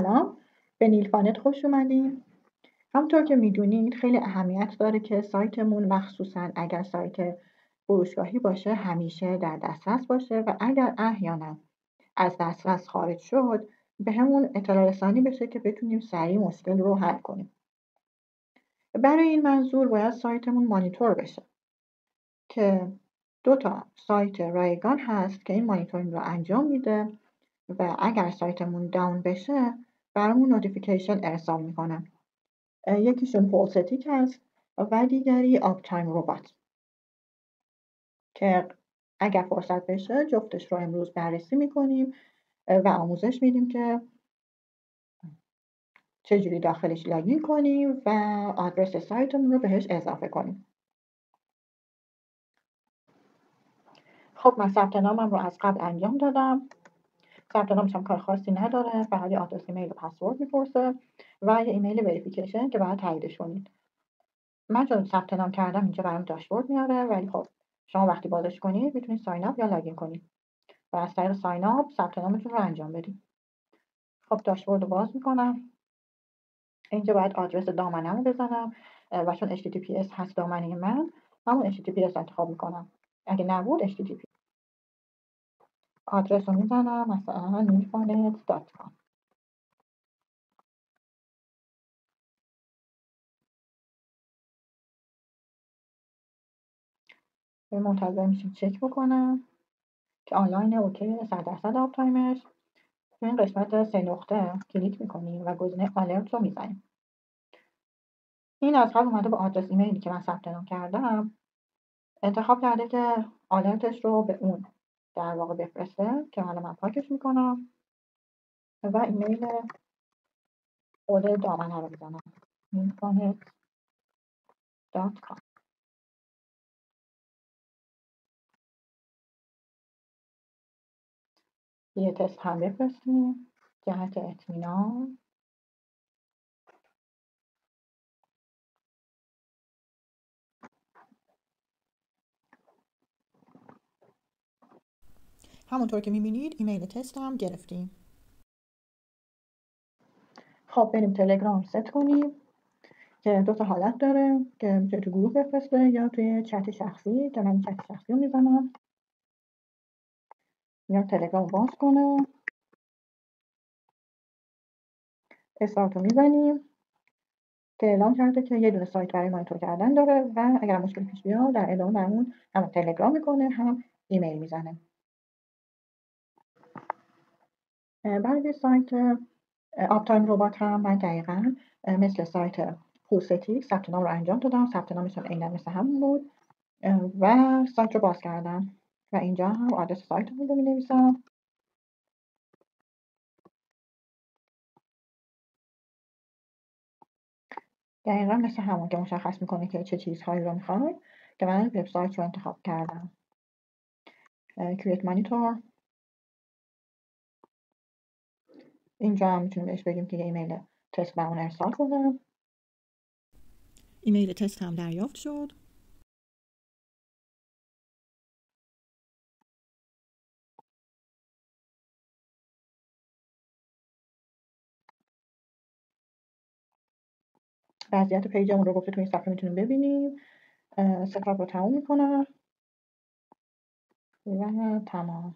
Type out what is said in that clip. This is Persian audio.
سلام، به نیلپانت خوش اومدین. همونطور که میدونید خیلی اهمیت داره که سایتمون مخصوصا اگر سایت فروشگاهی باشه همیشه در دسترس باشه و اگر احیانا از دسترس خارج شد به همون اطلاع رسانی بشه که بتونیم سریع مشکل رو حل کنیم. برای این منظور باید سایتمون مانیتور بشه که 2 تا سایت رایگان هست که این مانیتورینگ رو انجام میده و اگر سایتمون داون بشه برامون نوتیفیکیشن ارسال میکنه. یکیشون پولستیک هست و دیگری آپ تایم ربات که اگر فرصت بشه جفتش رو امروز بررسی میکنیم و آموزش میدیم که چجوری داخلش لاگین کنیم و آدرس سایتمون رو بهش اضافه کنیم. خب من ثبت نامم رو از قبل انجام دادم. ثبت نامش هم کار خاصی نداره، فقط آدرس ایمیل و پسورد میپرسه و یه ایمیل وریفیکیشن که باید تاییدش کنید. من چون ثبت نام کردم اینجا برام داشبورد میاره، ولی خب شما وقتی بازش کنید میتونید ساین اپ یا لاگین کنید و از طریق ساین اپ ثبت نامتون رو انجام بدید. خب داشبورد رو باز میکنم. اینجا باید آدرس دامنه‌مو بزنم و چون HTTPS هست دامنه من همون HTTPS انتخاب میکنم. اگه نبود HTTP آدرس رو میزنم، مثلا nilpanet.com. منتظر میشیم چک بکنم که آنلاین اوکی 100% آپ تایمش. تو این قسمت 3 نقطه کلیک میکنیم و گزینه آلرت رو میزنیم. این از قبل اومده با آدرس ایمیلی که من ثبت نام کردم انتخاب کرده که آلرتش رو به اون در واقع بفرسته که حالا من پاکش میکنم و ایمیل خود دامنه رو میزنم nilpanet.com. یه تست هم بفرستیم جهت اطمینان. همونطور که میبینید ایمیل تست هم گرفتیم. خب بریم تلگرام ست کنیم که 2 تا حالت داره که میتونه تو گروه بفرسته یا توی چت شخصی که من چت شخصی رو میزنم یا تلگرام باز کنه. استارت رو میزنیم که اعلام کرده که یه دونه سایت برای مانیتور کردن داره و اگر مشکل پیش بیاد در ادامه برامون هم تلگرام میکنه هم ایمیل میزنه. برای سایت آپ تایم ربات هم من دقیقاً مثل سایت پولستیک ثبت نام رو انجام دادم. ثبت نامشون عیناً مثل همون بود و سایت رو باز کردم و اینجا هم آدرس سایتمون رو مینویسم. دقیقاً مثل همون که مشخص میکنه که چه چیزهایی رو میخوای که من وبسایت رو انتخاب کردم. Create Monitor. اینجا هم میتونیم بهش بگیم که یه ایمیل تست برامون ارسال کنه. ایمیل تست هم دریافت شد. وضعیت پیجمون رو گفته تو این صفحه میتونیم ببینیم. ستاپ رو تموم میکنم و تمام.